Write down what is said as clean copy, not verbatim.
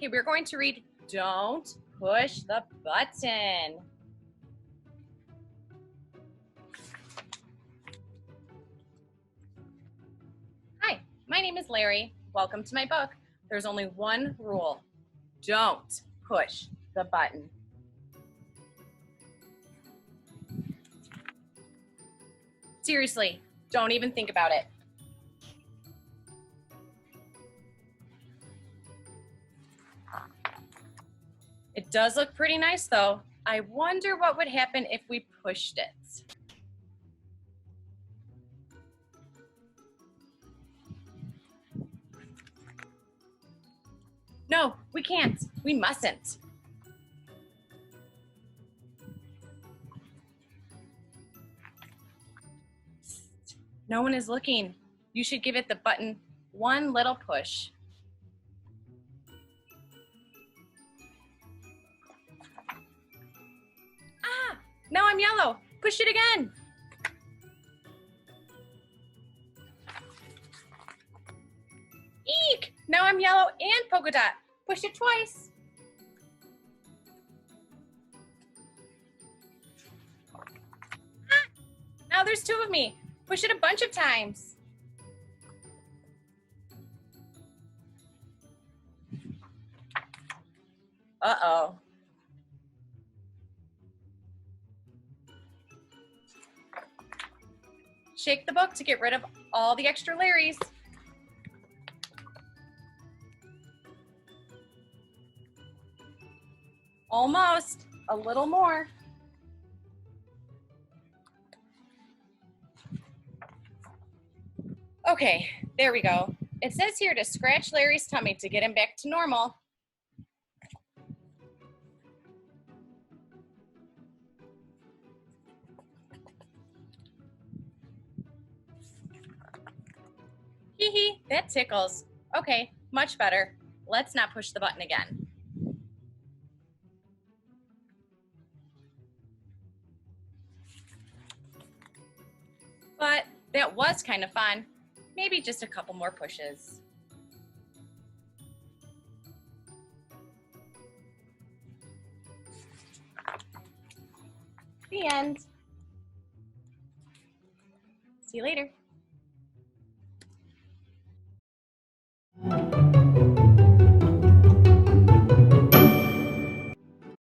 Okay, we're going to read Don't Push the Button. Hi, my name is Larry. Welcome to my book. There's only one rule. Don't push the button. Seriously, don't even think about it. It does look pretty nice though. I wonder what would happen if we pushed it. No, we can't. We mustn't. No one is looking. You should give it the button one little push. Ah, now I'm yellow. Push it again. Eek, now I'm yellow and polka dot. Push it twice. Ah, now there's two of me. Push it a bunch of times. Uh-oh. Shake the book to get rid of all the extra Larrys. Almost. A little more. Okay, there we go. It says here to scratch Larry's tummy to get him back to normal. Hee hee, that tickles. Okay, much better. Let's not push the button again. But that was kind of fun. Maybe just a couple more pushes. The end. See you later.